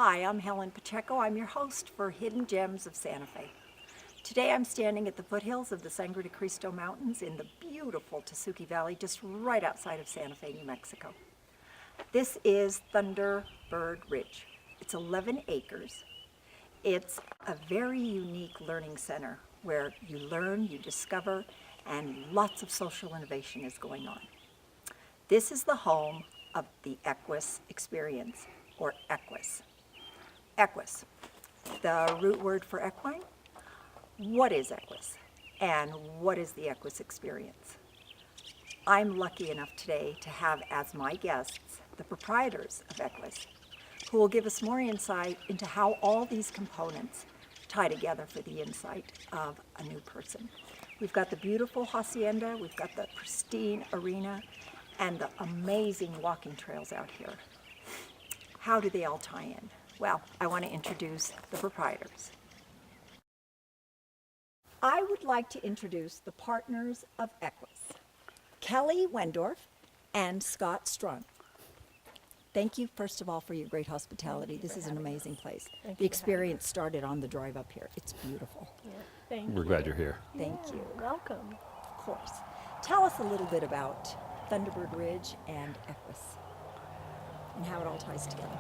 Hi, I'm Helen Pacheco. I'm your host for Hidden Gems of Santa Fe. Today I'm standing at the foothills of the Sangre de Cristo Mountains in the beautiful Tesuque Valley, just right outside of Santa Fe, New Mexico. This is Thunderbird Ridge. It's 11 acres. It's a very unique learning center where you learn, you discover, and lots of social innovation is going on. This is the home of the EQUUS experience, or EQUUS. EQUUS, the root word for equine. What is EQUUS, and what is the EQUUS experience? I'm lucky enough today to have as my guests the proprietors of EQUUS, who will give us more insight into how all these components tie together for the insight of a new person. We've got the beautiful hacienda, we've got the pristine arena, and the amazing walking trails out here. How do they all tie in? Well, I want to introduce the proprietors. I would like to introduce the partners of EQUUS, Kelly Wendorf and Scott Strunk. Thank you, first of all, for your great hospitality. This is an amazing place. The experience started on the drive up here. It's beautiful. Yeah, thank you. We're glad you're here. Thank you. Welcome. Of course. Tell us a little bit about Thunderbird Ridge and EQUUS and how it all ties together.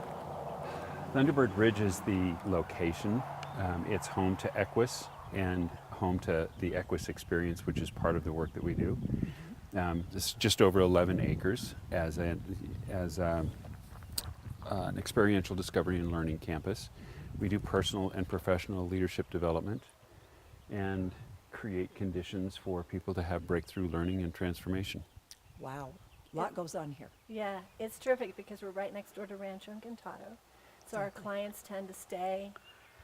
Thunderbird Ridge is the location. It's home to EQUUS and home to the EQUUS experience, which is part of the work that we do. It's just over 11 acres as an experiential discovery and learning campus. We do personal and professional leadership development and create conditions for people to have breakthrough learning and transformation. Wow, a lot goes on here. Yeah, it's terrific because we're right next door to Rancho Encantado. So our clients tend to stay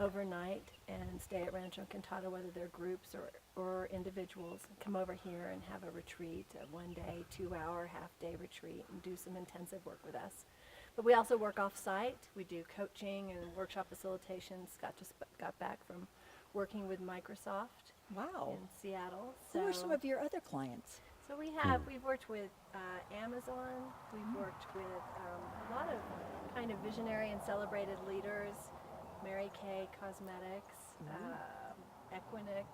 overnight and stay at Rancho Encantado, whether they're groups or individuals, and come over here and have a retreat, a 1-day, 2-hour, half-day retreat, and do some intensive work with us. But we also work off-site. We do coaching and workshop facilitation. Scott just got back from working with Microsoft Wow. in Seattle. Who are some of your other clients? So we've worked with Amazon, we've worked with a lot of kind of visionary and celebrated leaders, Mary Kay Cosmetics, Equinix.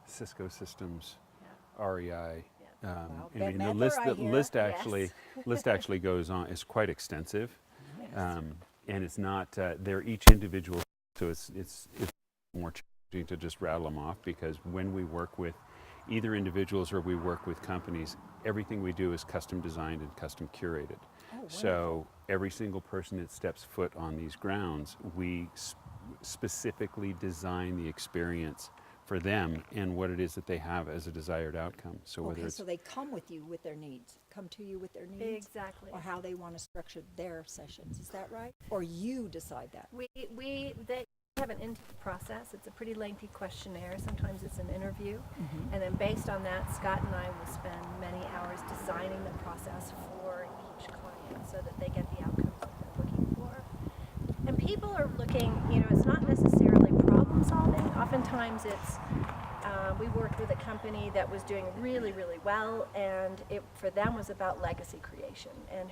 Cisco Systems, Yeah. REI. Yeah. Wow. I mean, Bette the list, Midler, I the hear. list Yes. actually, list actually goes on. It's quite extensive, Yes. and it's not. They're each individual, so it's more challenging to just rattle them off, because when we work with either individuals or we work with companies, everything we do is custom designed and custom curated. Oh, So every single person that steps foot on these grounds, we specifically design the experience for them and what it is that they have as a desired outcome. So whether Okay, it's so they come with you with their needs, come to you with their needs? Exactly. Or how they want to structure their sessions, is that right? Or you decide that? They have an interview process. It's a pretty lengthy questionnaire. Sometimes it's an interview. And then based on that, Scott and I will spend many hours designing the process for each client so that they get the outcomes that they're looking for. And people are looking, it's not necessarily problem solving. Oftentimes it's, we worked with a company that was doing really, really well, and it for them was about legacy creation and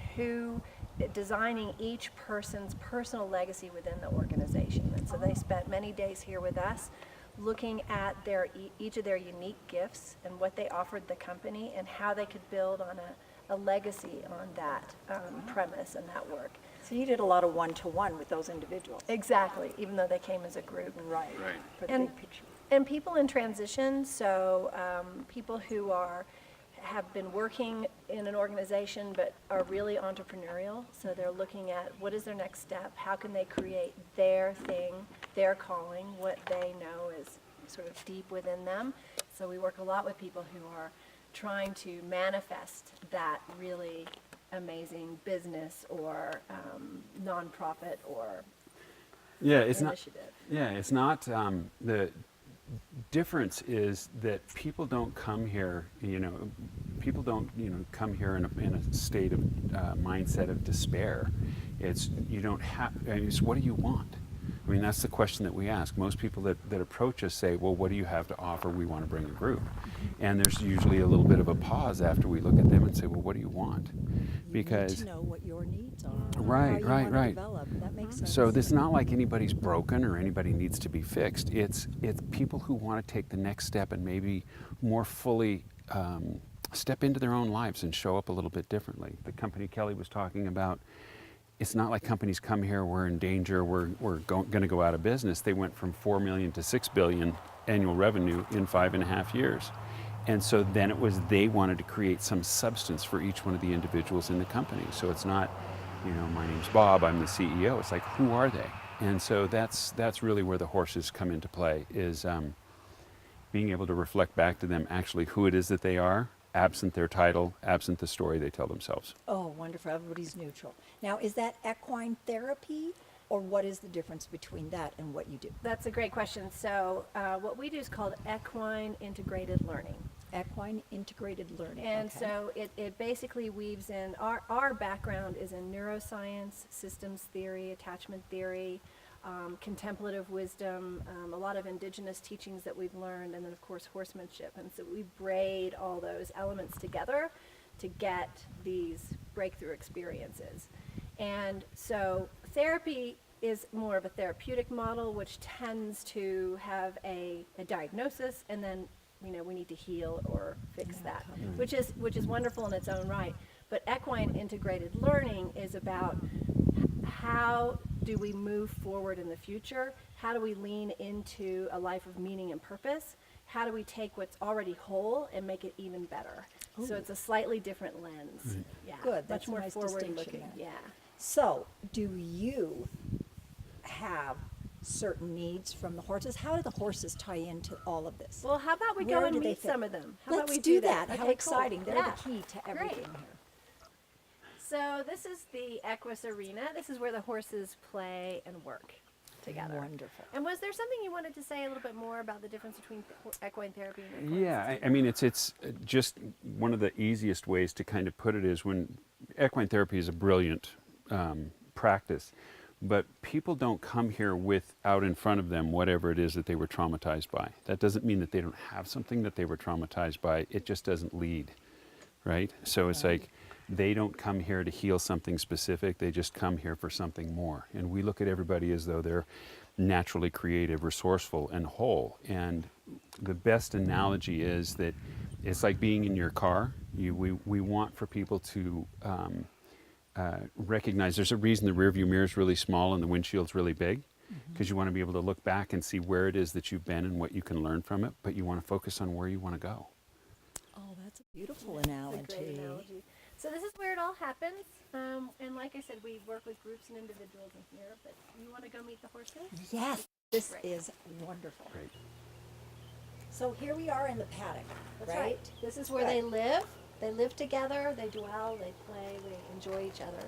designing each person's personal legacy within the organization. And so they spent many days here with us looking at each of their unique gifts and what they offered the company and how they could build on a legacy on that premise and that work. So you did a lot of one-to-one with those individuals. Exactly, even though they came as a group. Right. For the And- big picture. And people in transition, so people who have been working in an organization but are really entrepreneurial, so they're looking at what is their next step, how can they create their thing, their calling, what they know is sort of deep within them. So we work a lot with people who are trying to manifest that really amazing business or nonprofit or initiative. It's not. The difference is that people don't come here. People don't come here in a state of mindset of despair. It's you don't have. It's what do you want? I mean, that's the question that we ask. Most people that approach us say, well, what do you have to offer? We want to bring a group. And there's usually a little bit of a pause after we look at them and say, well, what do you want? You need to know what your needs are. Right, how you right, want to right. develop. That makes makes sense. So this is not like anybody's broken or anybody needs to be fixed. It's people who want to take the next step and maybe more fully step into their own lives and show up a little bit differently. The company Kelly was talking about, it's not like companies come here, we're in danger, we're going to go out of business. They went from 4 million to 6 billion annual revenue in 5.5 years. And so then it was they wanted to create some substance for each one of the individuals in the company. So it's not, my name's Bob, I'm the CEO. It's like, who are they? And so that's really where the horses come into play, is being able to reflect back to them actually who it is that they are, absent their title, absent the story they tell themselves. Oh, wonderful. Everybody's neutral. Now, is that equine therapy, or what is the difference between that and what you do? That's a great question. So what we do is called equine integrated learning. Equine integrated learning. And okay. so it basically weaves in, our background is in neuroscience, systems theory, attachment theory, contemplative wisdom, a lot of indigenous teachings that we've learned, and then of course horsemanship. And so we braid all those elements together to get these breakthrough experiences. And so therapy is more of a therapeutic model, which tends to have a diagnosis, and then we need to heal or fix that, which is wonderful in its own right. But equine integrated learning is about how do we move forward in the future? How do we lean into a life of meaning and purpose? How do we take what's already whole and make it even better? Ooh. So it's a slightly different lens. Yeah, Good, that's much a more nice forward distinction looking. there. Yeah. So, do you have certain needs from the horses? How do the horses tie into all of this? Well, how about we Where go and do they meet fit? some of them? How about Let's we do that. Okay, How cool. exciting. They're Yeah. the key to everything Great. here. So this is the EQUUS arena. This is where the horses play and work together. Wonderful. And was there something you wanted to say a little bit more about the difference between equine therapy and equine Yeah, assisted I mean, it's just one of the easiest ways to kind of put it is when equine therapy is a brilliant practice, but people don't come here with out in front of them whatever it is that they were traumatized by. That doesn't mean that they don't have something that they were traumatized by. It just doesn't lead, right? So it's like they don't come here to heal something specific. They just come here for something more. And we look at everybody as though they're naturally creative, resourceful, and whole. And the best analogy is that it's like being in your car. We want for people to recognize there's a reason the rearview mirror is really small and the windshield's really big, because you want to be able to look back and see where it is that you've been and what you can learn from it, but you want to focus on where you want to go. Oh, that's a beautiful It's analogy. a great analogy. So this is where it all happens. And like I said, we work with groups and individuals in here, but you want to go meet the horses? Yes, this Great. is wonderful. Great. So here we are in the paddock, That's right. This is where Good. they live. They live together, they dwell, they play, they enjoy each other.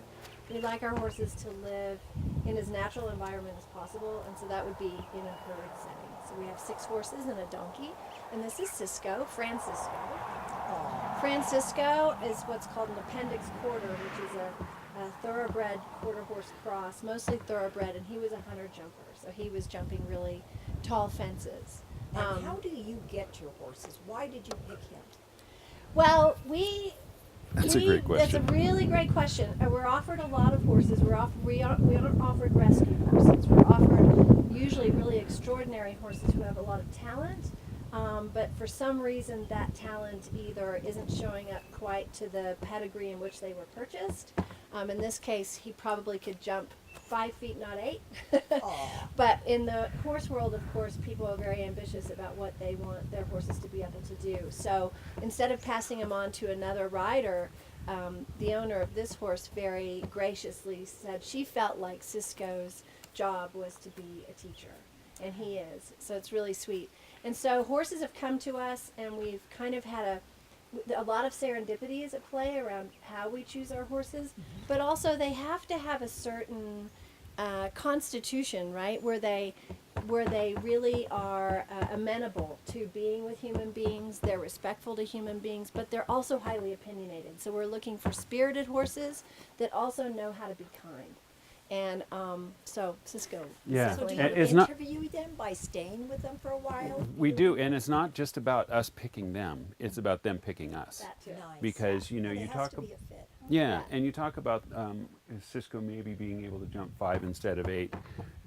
We like our horses to live in as natural environment as possible, and so that would be in a herd setting. So we have 6 horses and a donkey, and this is Francisco. Francisco is what's called an appendix quarter, which is a thoroughbred quarter horse cross, mostly thoroughbred, and he was a hunter jumper, so he was jumping really tall fences. And how do you get your horses? Why did you pick him? Well, That's a great question. That's a really great question. We're offered a lot of horses. We aren't offered rescue horses. We're offered usually really extraordinary horses who have a lot of talent, but for some reason that talent either isn't showing up quite to the pedigree in which they were purchased. In this case, he probably could jump 5 feet, not 8. But in the horse world, of course, people are very ambitious about what they want their horses to be able to do. So instead of passing him on to another rider, the owner of this horse very graciously said she felt like Cisco's job was to be a teacher, and he is. So it's really sweet. And so horses have come to us, and we've kind of had a lot of serendipity is at play around how we choose our horses, but also they have to have a certain constitution, right, where they really are amenable to being with human beings. They're respectful to human beings, but they're also highly opinionated. So we're looking for spirited horses that also know how to be kind. And so Cisco. Yeah. So do you It's not- interview them by staying with them for a while? We do, and it's not just about us picking them, it's about them picking us. That too. Nice. Because, But you it has talk to be a fit. Yeah, and you talk about Cisco maybe being able to jump 5 instead of 8.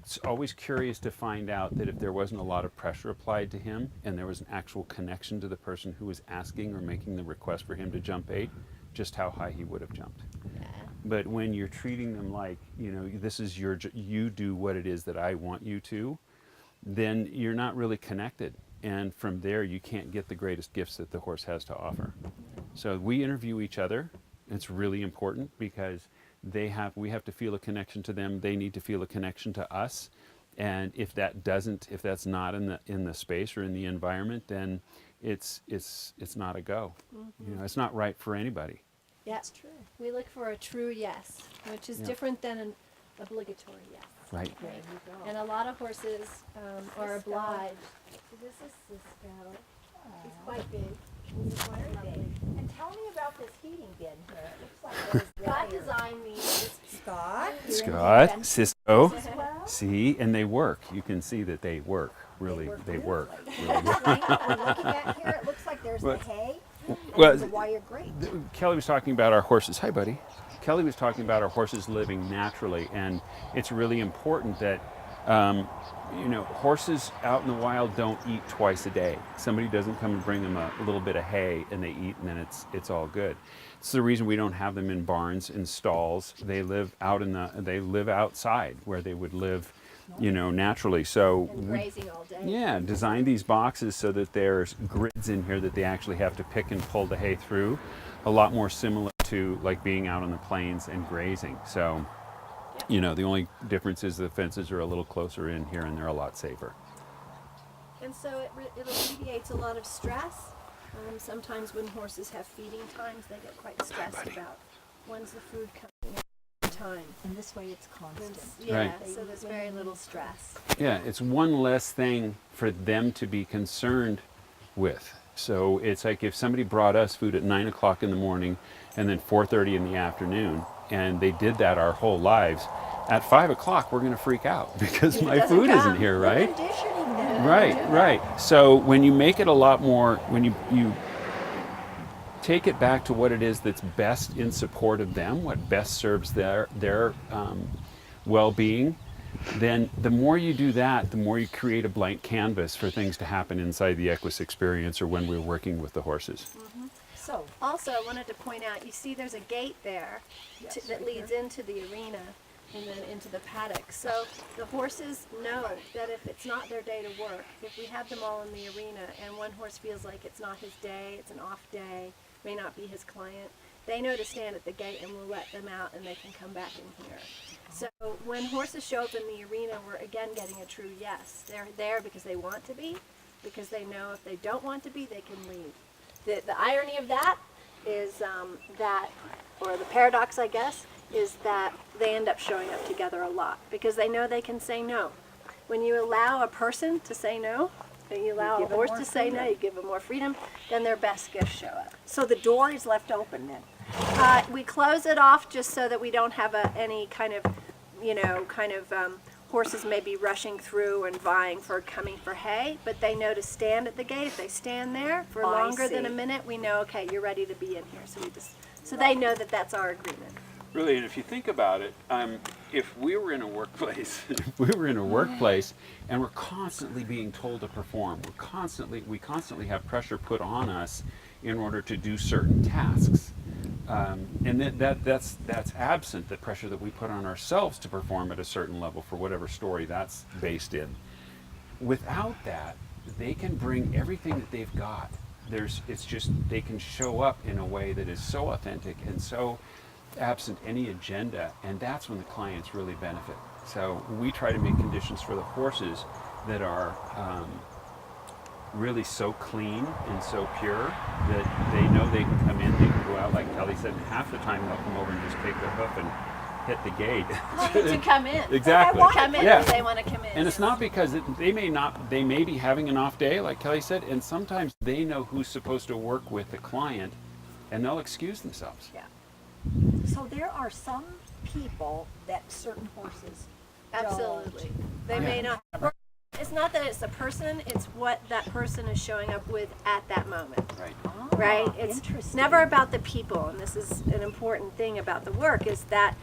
It's always curious to find out that if there wasn't a lot of pressure applied to him and there was an actual connection to the person who was asking or making the request for him to jump 8, just how high he would have jumped. Yeah. But when you're treating them like, this is you do what it is that I want you to, then you're not really connected. And from there, you can't get the greatest gifts that the horse has to offer. So we interview each other. It's really important because we have to feel a connection to them. They need to feel a connection to us. And if that's not in the space or in the environment, then it's not a go. It's not right for anybody. Yeah, it's true. We look for a true yes, which is different than an obligatory yes. Right. There you go. And a lot of horses are obliged. So this is Cisco. He's quite big. It's very big. And tell me about this heating bin here. It looks like there's God really- designed these. Scott. you're in Scott, the Cisco, as well? see, and they work. You can see that they work. Really, they work. Really. What we're looking at here, it looks like there's the What? hay and Well, the wire grate. Kelly was talking about our horses. Hi, buddy. Kelly was talking about our horses living naturally, and it's really important that horses out in the wild don't eat twice a day. Somebody doesn't come and bring them a little bit of hay and they eat, and then it's all good. It's the reason we don't have them in barns and stalls. They live outside where they would live, naturally. So And grazing all day. yeah, design these boxes so that there's grids in here that they actually have to pick and pull the hay through, a lot more similar to like being out on the plains and grazing. So, the only difference is the fences are a little closer in here and they're a lot safer. And so it alleviates a lot of stress. Sometimes when horses have feeding times, they get quite stressed about when's the food coming in time. And this way it's constant. Yeah, Right. so there's very little stress. Yeah, it's one less thing for them to be concerned with. So it's like if somebody brought us food at 9 o'clock in the morning and then 4:30 in the afternoon, and they did that our whole lives, at 5 o'clock we're going to freak out because my doesn't food isn't come. here, right? Conditioning them. Right. So when you make it a lot more, when you take it back to what it is that's best in support of them, what best serves their well-being, then the more you do that, the more you create a blank canvas for things to happen inside the EQUUS experience or when we're working with the horses. So, Also, I wanted to point out, you see there's a gate there Yes, that right leads into the arena and then into the paddock. So the horses know that if it's not their day to work, if we have them all in the arena and one horse feels like it's not his day, it's an off day, may not be his client, they know to stand at the gate and we'll let them out and they can come back in here. So when horses show up in the arena, we're again getting a true yes. They're there because they want to be, because they know if they don't want to be, they can leave. The irony of that is or the paradox, I guess, is that they end up showing up together a lot because they know they can say no. When you allow a person to say no, and you allow a give them horse more to say no, freedom. you give them more freedom, then their best gifts show up. so the door is left open then. We close it off just so that we don't have any kind of, horses may be rushing through and vying for coming for hay, but they know to stand at the gate. If they stand there for I longer than a see. minute, we know, okay, you're ready to be in here. So they know that that's our agreement. Really, and if you think about it, if we were in a workplace, and we're constantly being told to perform, we constantly have pressure put on us in order to do certain tasks, and that's absent the pressure that we put on ourselves to perform at a certain level for whatever story that's based in. Without that, they can bring everything that they've got. They can show up in a way that is so authentic and so absent any agenda, and that's when the clients really benefit. So we try to make conditions for the horses that are really so clean and so pure that they know they can come in, they can go out, like Kelly said, and half the time they'll come over and just take their hoof and hit the gate. To come in. Exactly. Come in Yeah. because they want to come in. And it's not because they may be having an off day, like Kelly said, and sometimes they know who's supposed to work with the client and they'll excuse themselves. Yeah. So there are some people that certain horses don't. Absolutely. They may not. it's not that it's a person, it's what that person is showing up with at that moment. Right. Right? It's Interesting. never about the people, and this is an important thing about the work, is that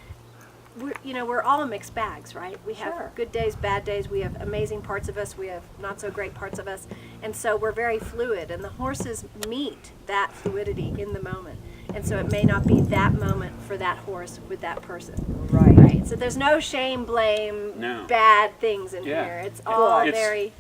we're all mixed bags, right? We have Sure. good days, bad days, we have amazing parts of us, we have not so great parts of us, and so we're very fluid, and the horses meet that fluidity in the moment. And so it may not be that moment for that horse with that person. Right. Right. So there's no shame, blame, No. bad things in Yeah. here. It's all It's- very,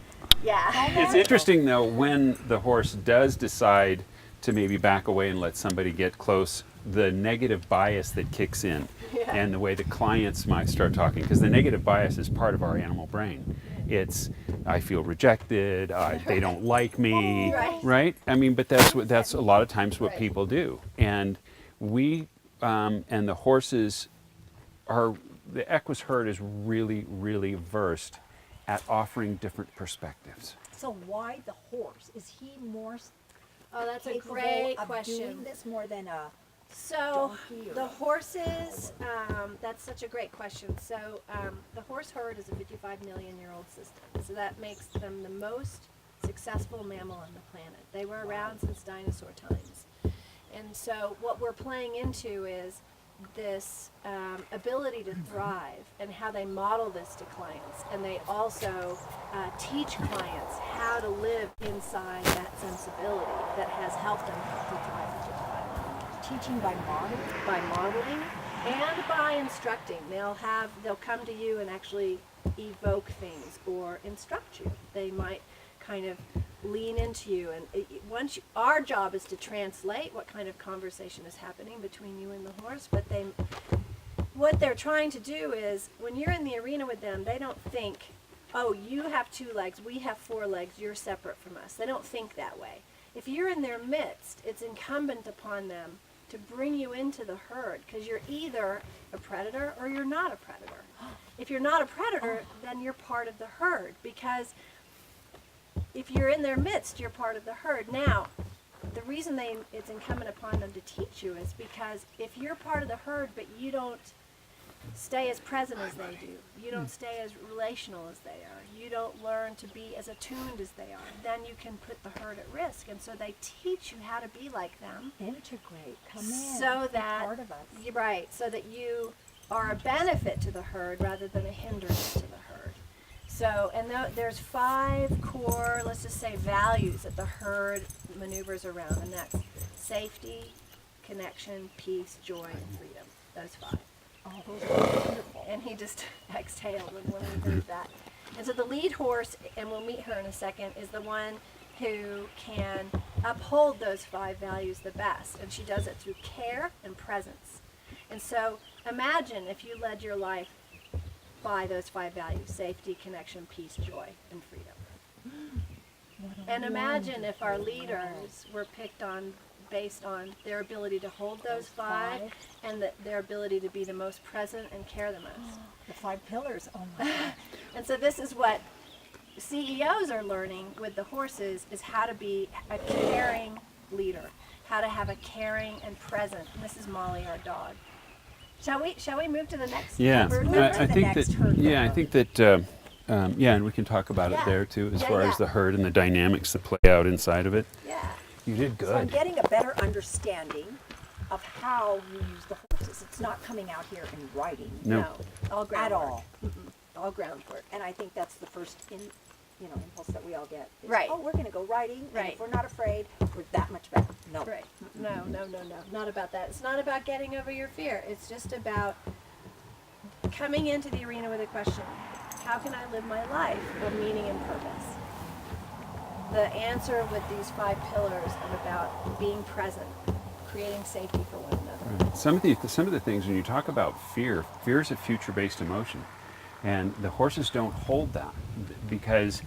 yeah. It's interesting though when the horse does decide to maybe back away and let somebody get close, the negative bias that kicks in Yeah. and the way the clients might start talking, because the negative bias is part of our animal brain. It's, I feel rejected, they don't like me, Right. I mean, but that's a lot of times what Right. people do. And we, and the horses the EQUUS herd is really, really versed at offering different perspectives. So why the horse? Is he more Oh, that's a capable great of question. doing this more than a So donkey or- the horses, that's such a great question. So the horse herd is a 55 million year old system. So that makes them the most successful mammal on the planet. They were around since dinosaur times. And so what we're playing into is this ability to thrive and how they model this to clients. And they also teach clients how to live inside that sensibility that has helped them to thrive such a time. teaching by model? By modeling and by instructing. They'll come to you and actually evoke things or instruct you. They might kind of lean into you, and our job is to translate what kind of conversation is happening between you and the horse, but what they're trying to do is when you're in the arena with them, they don't think, oh, you have 2 legs, we have 4 legs, you're separate from us. They don't think that way. If you're in their midst, it's incumbent upon them to bring you into the herd, because you're either a predator or you're not a predator. If you're not a predator, then you're part of the herd, because if you're in their midst, you're part of the herd. Now, the reason it's incumbent upon them to teach you is because if you're part of the herd but you don't stay as present as they do, you don't stay as relational as they are, you don't learn to be as attuned as they are, then you can put the herd at risk. And so they teach you how to be like them, Integrate. Come in. so Be that part of us. you're right, so that you are a benefit to the herd rather than a hindrance to the herd. So, and there's 5 core, let's just say, values that the herd maneuvers around, and that's safety, connection, peace, joy, and freedom. Those 5. Oh, those are wonderful. And he just exhaled when we heard that. And so the lead horse, and we'll meet her in a second, is the one who can uphold those 5 values the best. And she does it through care and presence. And so imagine if you led your life by those 5 values: safety, connection, peace, joy, and freedom. And imagine if our leaders were picked on based on their ability to hold those 5 and their ability to be the most present and care the most. The 5 pillars. Oh my God. And so this is what CEOs are learning with the horses, is how to be a caring leader, how to have a caring and present. And this is Molly, our dog. Shall we move to the next? Yeah, herd Move member? to I the think next that. herd Yeah, I member. think that. Yeah, and we can talk about it Yeah. there too, as Yeah, far yeah. as the herd and the dynamics that play out inside of it. Yeah. You did So I'm good. getting a better understanding of how you use the horses. It's not coming out here in writing No. All groundwork. at all. All groundwork. And I think that's the first impulse that we all get. Is, Right. Oh, we're going to go riding. And Right. if we're not afraid, we're that much better. No. Right. No. Not about that. It's not about getting over your fear. It's just about coming into the arena with a question: how can I live my life of meaning and purpose? The answer with these 5 pillars are about being present, creating safety for one another. Some of the things when you talk about fear is a future-based emotion, and the horses don't hold that because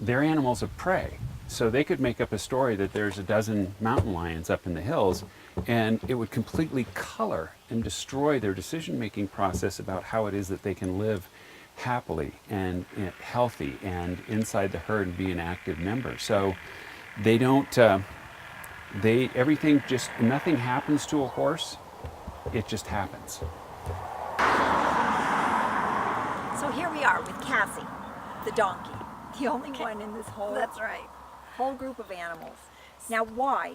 they're animals of prey. So they could make up a story that there's a dozen mountain lions up in the hills, and it would completely color and destroy their decision-making process about how it is that they can live happily and healthy and inside the herd and be an active member. So they don't, nothing happens to a horse, it just happens. So here we are with Cassie, the donkey. the only one in this That's right. whole group of animals. Now, why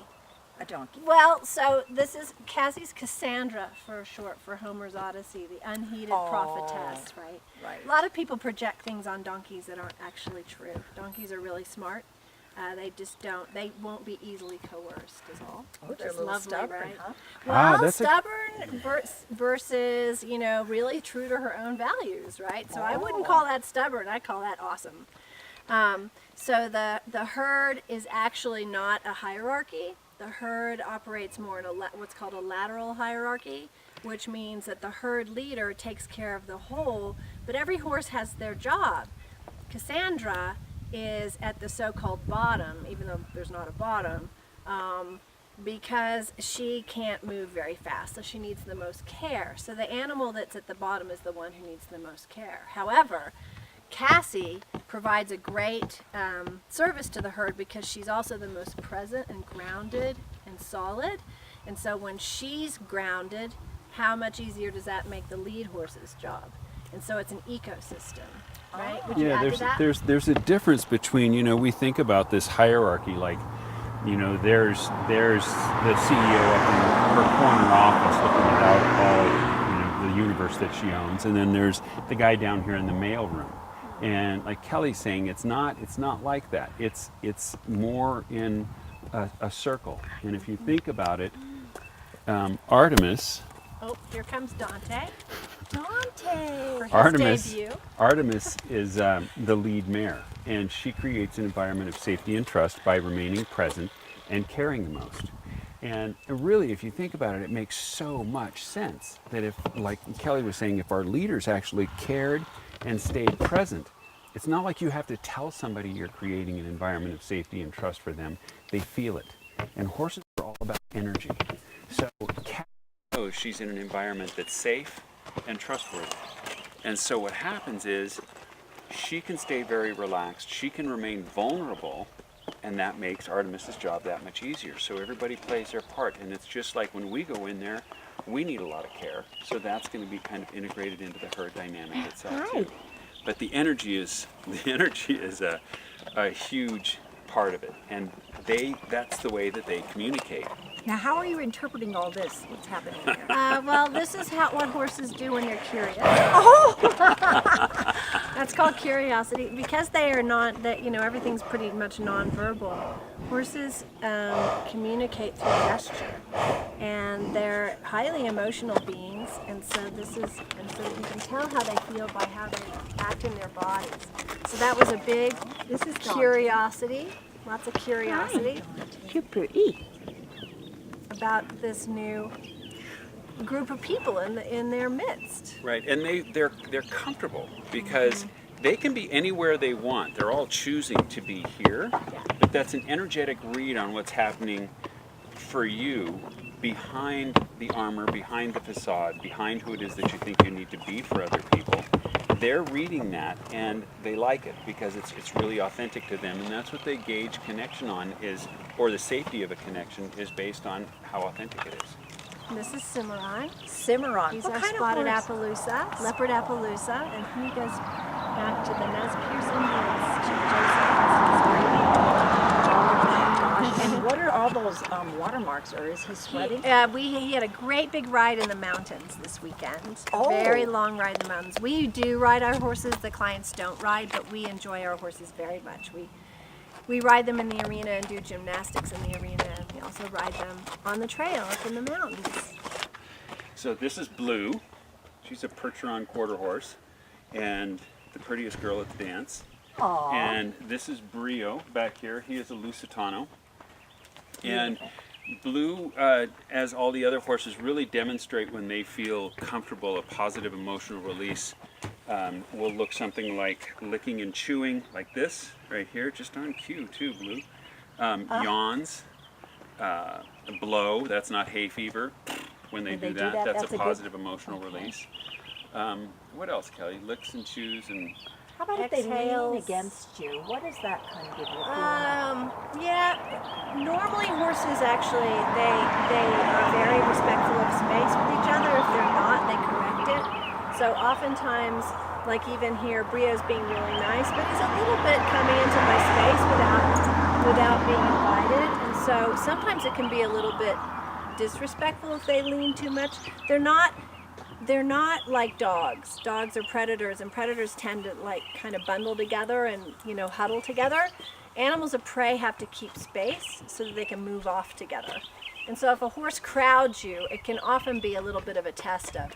a donkey? Well, so this is Cassie's Cassandra for short for Homer's Odyssey, the unheeded prophetess, right? Right. A lot of people project things on donkeys that aren't actually true. Donkeys are really smart. They just don't. They won't be easily coerced, is all. Which they're is a little lovely, stubborn, right? huh? Ah, Well, that's a- stubborn versus really true to her own values, right? So I wouldn't call that stubborn. I call that awesome. So the herd is actually not a hierarchy. The herd operates more in what's called a lateral hierarchy, which means that the herd leader takes care of the whole, but every horse has their job. Cassandra is at the so-called bottom, even though there's not a bottom, because she can't move very fast, so she needs the most care. So the animal that's at the bottom is the one who needs the most care. However, Cassie provides a great service to the herd because she's also the most present and grounded and solid. And so when she's grounded, how much easier does that make the lead horse's job? And so it's an ecosystem, right? Would you Yeah, add to that? there's a difference between, we think about this hierarchy like, there's the CEO up in her corner office looking at all, the universe that she owns, and then there's the guy down here in the mail room. And like Kelly's saying, it's not like that. It's more in a circle. And if you think about it, Artemis. Oh, here comes Dante. Dante! For his Artemis, debut. Artemis is the lead mare, and she creates an environment of safety and trust by remaining present and caring the most. And really, if you think about it, it makes so much sense that if, like Kelly was saying, if our leaders actually cared and stayed present, it's not like you have to tell somebody you're creating an environment of safety and trust for them. They feel it. And horses are all about energy. So Cat knows she's in an environment that's safe and trustworthy. And so what happens is she can stay very relaxed, she can remain vulnerable, and that makes Artemis's job that much easier. So everybody plays their part, and it's just like when we go in there, we need a lot of care. So that's going to be kind of integrated into the herd dynamic itself too. But the energy is a huge part of it, and that's the way that they communicate. Now, how are you interpreting all this? What's happening here? Well, this is what horses do when they're curious. That's called curiosity. Because they are not, everything's pretty much nonverbal. Horses communicate through gesture, and they're highly emotional beings. And so you can tell how they feel by how they act in their bodies. So that was a big curiosity, lots of curiosity. About this new group of people in their midst. Right, and they're comfortable because they can be anywhere they want. They're all choosing to be here, but that's an energetic read on what's happening for you behind the armor, behind the facade, behind who it is that you think you need to be for other people. They're reading that and they like it because it's really authentic to them, and that's what they gauge connection on or the safety of a connection is based on how authentic it is. This is Cimarron. Cimarron. He's What our kind of spotted horse? Appaloosa, leopard Appaloosa, and he goes back to the Nez Perce Indians, Chief And what are all those watermarks, or is he sweating? He had a great big ride in the mountains this weekend. Oh. Very long ride in the mountains. We do ride our horses. The clients don't ride, but we enjoy our horses very much. We ride them in the arena and do gymnastics in the arena, and we also ride them on the trail up in the mountains. So this is Blue. She's a Percheron quarter horse and the prettiest girl at the dance. Aww. And this is Brio back here. He is a Lusitano. And Blue, as all the other horses, really demonstrate when they feel comfortable, a positive emotional release will look something like licking and chewing, like this right here, just on cue too, Blue. Yawns, blow, that's not hay fever. When they do that, that's a positive emotional release. What else, Kelly? Licks and chews and... How about if they lean Exhales. against you? What does that kind of give you a feeling? Yeah, normally horses actually, they are very respectful of space with each other. If they're not, they correct it. So oftentimes, like even here, Brio's being really nice, but he's a little bit coming without being invited. And so sometimes it can be a little bit disrespectful if they lean too much. They're not like dogs. Dogs are predators, and predators tend to like kind of bundle together and, you know, huddle together. Animals of prey have to keep space so that they can move off together. And so if a horse crowds you, it can often be a little bit of a test of,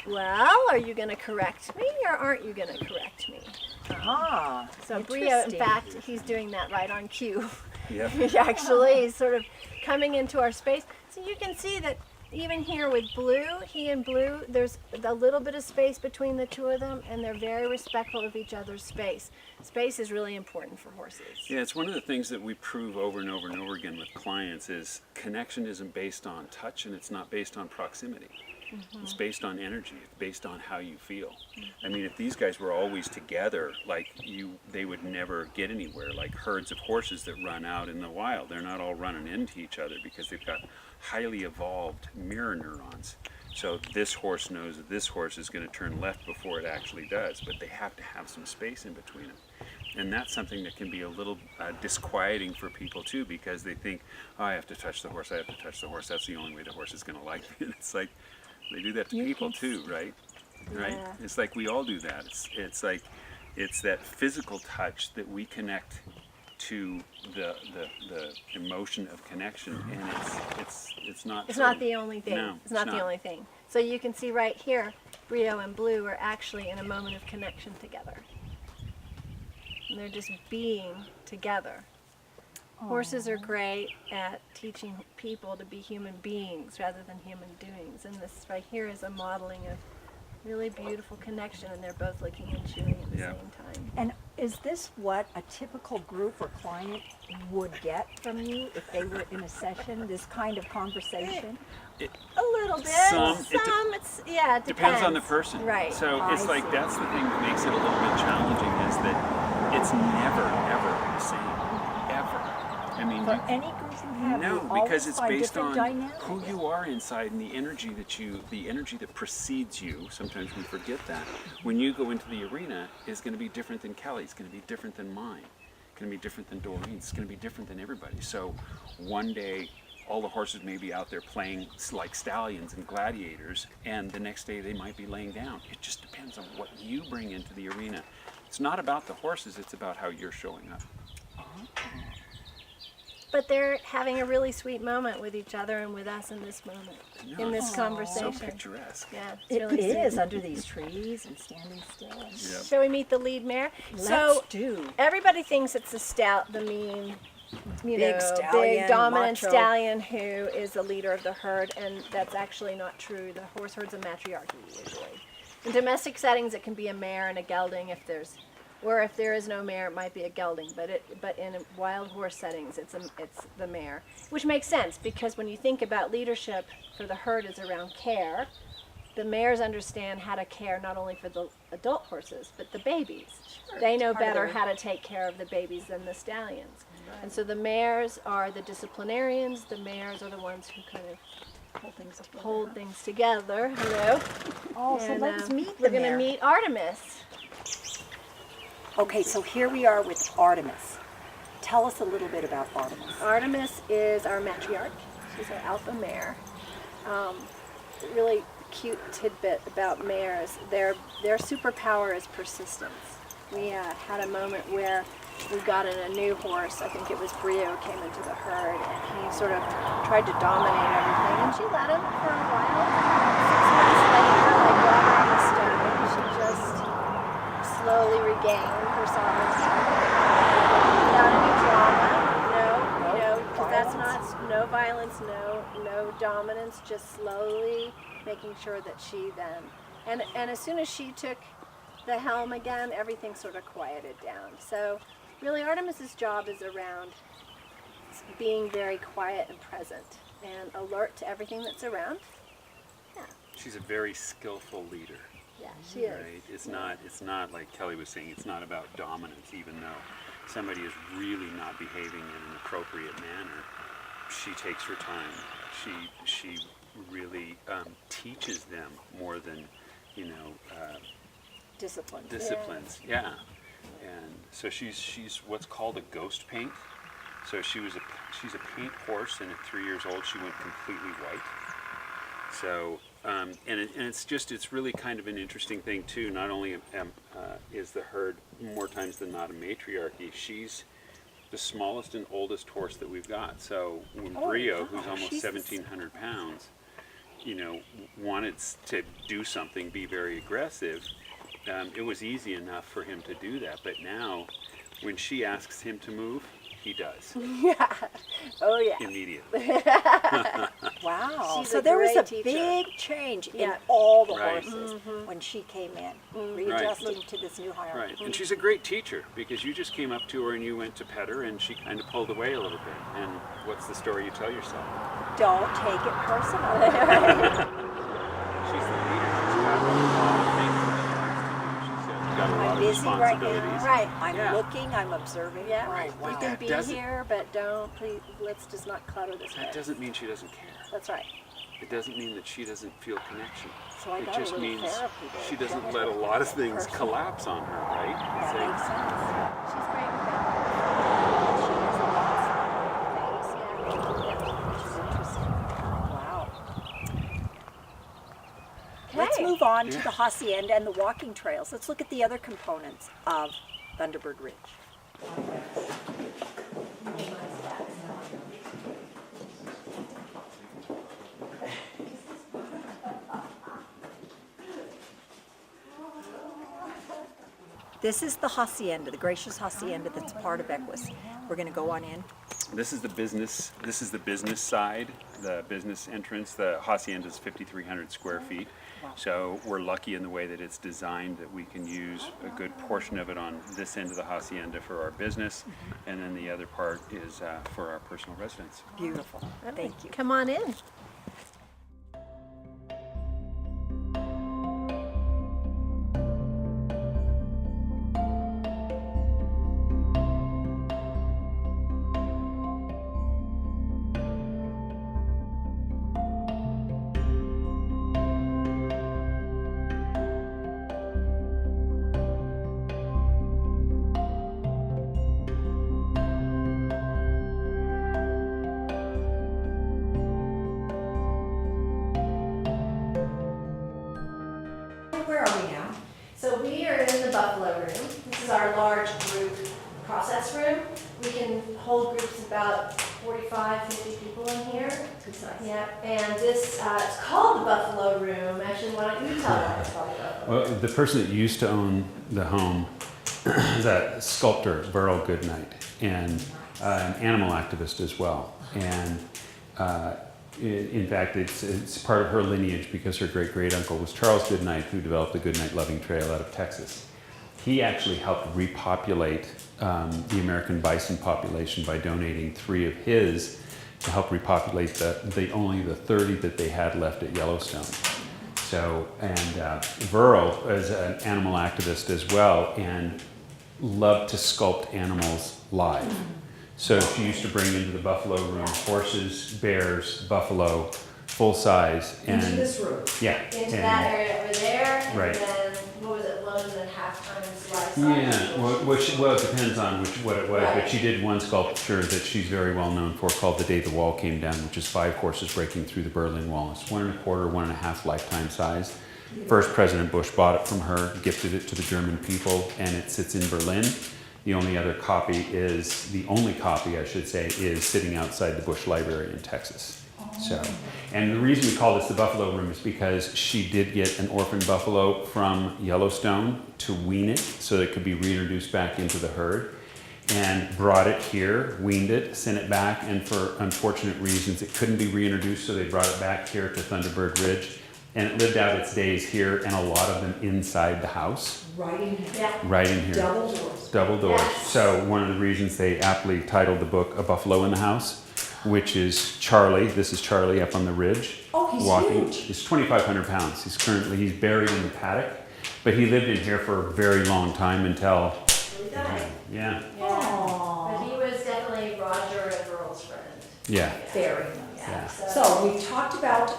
well, are you going to correct me or aren't you going to correct me? Ah, So Brio, in interesting. fact, he's doing that right on cue. Yep. He actually is sort of coming into our space. So you can see that even here with Blue, he and Blue, there's a little bit of space between the two of them, and they're very respectful of each other's space. Space is really important for horses. Yeah, it's one of the things that we prove over and over and over again with clients is connection isn't based on touch and it's not based on proximity. It's based on energy. It's based on how you feel. I mean, if these guys were always together, like they would never get anywhere. Like herds of horses that run out in the wild, they're not all running into each other because they've got highly evolved mirror neurons. So this horse knows that this horse is going to turn left before it actually does, but they have to have some space in between them. And that's something that can be a little disquieting for people too, because they think, oh, I have to touch the horse, I have to touch the horse, that's the only way the horse is going to like me. And it's like, they do that to people too, right? Right? Yeah. It's like we all do that. It's like, it's that physical touch that we connect to the emotion of connection, and it's not. It's not the only thing. No, it's not the only thing. So you can see right here, Brio and Blue are actually in a moment of connection together. And they're just being together. Horses are great at teaching people to be human beings rather than human doings. And this right here is a modeling of really beautiful connection, and they're both licking and chewing at the Yeah. same time. And is this what a typical group or client would get from you if they were in a session, this kind of conversation? A little bit. Some, It's yeah, it depends on the person. Right. So I it's like see. that's the thing that makes it a little bit challenging is that it's never ever the same. Ever. I mean, For you any group you have, no, you because always it's find based different on dynamics. who you are inside and the energy that precedes you. Sometimes we forget that. When you go into the arena, is going to be different than Kelly's, going to be different than mine, going to be different than Doreen's, it's going to be different than everybody. So one day, all the horses may be out there playing like stallions and gladiators, and the next day they might be laying down. It just depends on what you bring into the arena. It's not about the horses, it's about how you're showing up. But they're having a really sweet moment with each other and with us in this moment, No, in this it's conversation. So picturesque. Yeah, it's It really sweet. is under these trees and standing still. Yeah. Shall we meet the lead mare? Let's So do. everybody thinks it's the mean, Big big stallion, dominant macho. stallion who is the leader of the herd, and that's actually not true. The horse herd's a matriarchy usually. In domestic settings, it can be a mare and a gelding if there is no mare, it might be a gelding. But in wild horse settings, it's the mare, which makes sense because when you think about leadership for the herd is around care. The mares understand how to care not only for the adult horses, but the babies. Sure, They it's know part of better their- how to take care of the babies than the stallions. And so the mares are the disciplinarians, the mares are the ones who kind of Hold things together. hold things together. Hello. Oh, so And, let's meet We're the going to mare. meet Artemis. Okay, so here we are with Artemis. Tell us a little bit about Artemis. Artemis is our matriarch. She's our alpha mare. Really cute tidbit about mares. Their superpower is persistence. We had a moment where we got in a new horse. I think it was Brio came into the herd, and he sort of tried to dominate everything. And she let him for a while. 6 months later, like water on a stone, she just slowly regained her sovereignty. Without any drama, because that's not no violence, no dominance, just slowly making sure that she then, and as soon as she took the helm again, everything sort of quieted down. So really Artemis's job is around being very quiet and present and alert to everything that's around. Yeah, She's a very skillful leader. yeah, she is. Right? It's not like Kelly was saying, it's not about dominance, even though somebody is really not behaving in an appropriate manner. She takes her time. She really teaches them more than, Discipline. disciplines. Yeah. And so she's what's called a ghost paint. So she's a paint horse, and at 3 years old, she went completely white. So, it's really kind of an interesting thing too. Not only is the herd more times than not a matriarchy, she's the smallest and oldest horse that we've got. So when Brio, who's almost 1,700 pounds, wanted to do something, be very aggressive, it was easy enough for him to do that. But now, when she asks him to move, he does. Yeah. Oh yeah. Immediately. Wow. She's So a there was a great teacher. big change in Yeah. all the Right. horses when she came in, readjusting to this new hierarchy. Right, and she's a great teacher, because you just came up to her and you went to pet her, and she kind of pulled away a little bit. And what's the story you tell yourself? Don't take it personally. She's the leader. She's got a lot of things that she likes to do. She's got a lot I'm of busy right responsibilities. now. Right. I'm Yeah. looking, I'm observing. Yeah. Oh, wow. You can be doesn't- here, but don't please. Let's just not clutter this That place. doesn't mean she doesn't care. That's right. It doesn't mean that she doesn't feel connection. So I It got a just little means therapy there. she doesn't Don't let a take lot of it things personally. collapse on her, right? That Say, makes sense. She's great with that. She has a lot of face, which is interesting. Wow. Let's Okay. move on to Yeah. the hacienda and the walking trails. Let's look at the other components of Thunderbird Ridge. This is the hacienda, the gracious hacienda that's part of EQUUS. We're going to go on in. this is the business. This is the business side, the business entrance. The hacienda is 5,300 square feet. So we're lucky in the way that it's designed that we can use a good portion of it on this end of the hacienda for our business, and then the other part is for our personal residence. Beautiful. Thank you. Come on in. Where are we now? So we are in the buffalo room. This is our large group process room. We can hold groups of about 45, 50 people in here. Good size. Yeah, and this, it's called the buffalo room. Actually, why don't you tell them it's called the buffalo room? Well, the person that used to own the home is a sculptor, Burl Goodnight, and an animal activist as well. And in fact, it's part of her lineage because her great-great-uncle was Charles Goodnight, who developed the Goodnight Loving Trail out of Texas. He actually helped repopulate the American bison population by donating 3 of his to help repopulate only the 30 that they had left at Yellowstone. So, and Burl is an animal activist as well and loved to sculpt animals live. So she used to bring into the buffalo room horses, bears, buffalo, full size. And Into this room. yeah. Into and- that area over there, and Right. then, what was it, 1.5 times life size? Yeah, well, it depends on what it was, Right. but she did one sculpture that she's very well known for called The Day the Wall Came Down, which is 5 horses breaking through the Berlin Wall. It's 1.25, 1.5 lifetime size. First President Bush bought it from her, gifted it to the German people, and it sits in Berlin. The only copy, I should say, is sitting outside the Bush Library in Texas. So, and the reason we call this the buffalo room is because she did get an orphan buffalo from Yellowstone to wean it so that it could be reintroduced back into the herd, and brought it here, weaned it, sent it back, and for unfortunate reasons it couldn't be reintroduced, so they brought it back here to Thunderbird Ridge, and it lived out its days here, and a lot of them inside the house, Right in here. Yeah. right in here. Double doors. Double doors. Yes. So one of the reasons they aptly titled the book A Buffalo in the House, which is Charlie. This is Charlie up on the ridge. Oh, he's walking. huge. He's 2,500 pounds. He's buried in the paddock, but he lived in here for a very long time until, We died. yeah. Aww. But he was definitely Roger and Burl's friend. Yeah. Very Yeah. nice. So we've talked about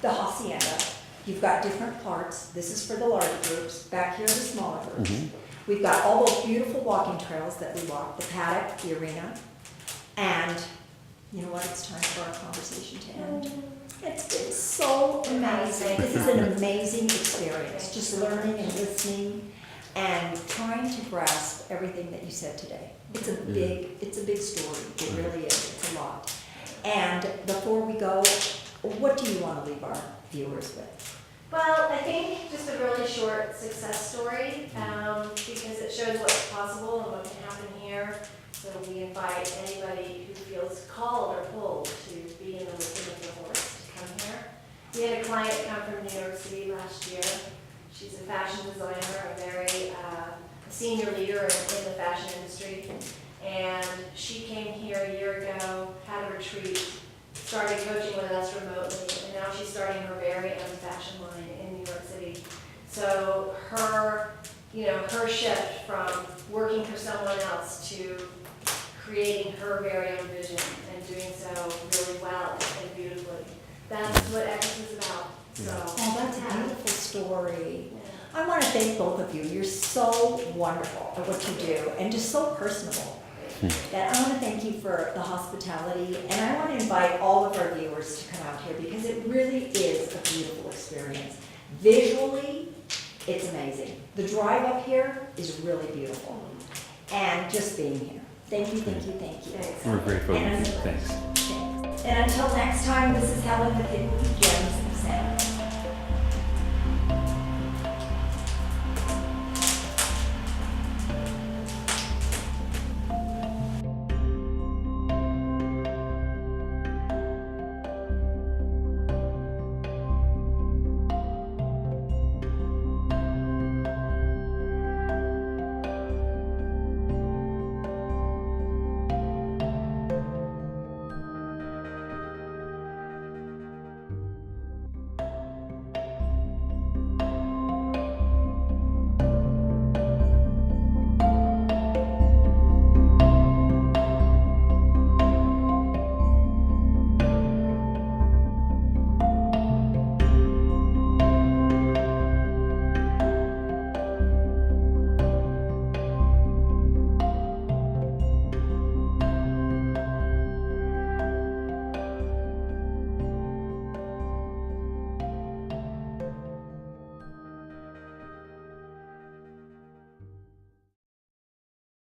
the hacienda. You've got different parts. This is for the larger groups. Back here are the smaller groups. We've got all those beautiful walking trails that we walk, the paddock, the arena. And you know what, it's time for our conversation to end. It's been so amazing. This is an amazing experience, just learning and listening and trying to grasp everything that you said today. It's a big story. It really is. It's a lot. And before we go, what do you want to leave our viewers with? Well, I think just a really short success story, because it shows what's possible and what can happen here. So we invite anybody who feels called or pulled to be in the wisdom of the horse to come here. We had a client come from New York City last year. She's a fashion designer, a very senior leader in the fashion industry. And she came here a year ago, had a retreat, started coaching with us remotely, and now she's starting her very own fashion line in New York City. So her shift from working for someone else to creating her very own vision and doing so really well and beautifully. That's what EQUUS is about. So, Oh, that's a beautiful story. I want to thank both of you. You're so wonderful at what you do and just so personable. And I want to thank you for the hospitality, and I want to invite all of our viewers to come out here because it really is a beautiful experience. Visually, it's amazing. The drive up here is really beautiful, and just being here. Thank you, thank you, thank you. Thanks. We're grateful. And Thanks. thanks. And until next time, this is Helen with Hidden Gems of Santa.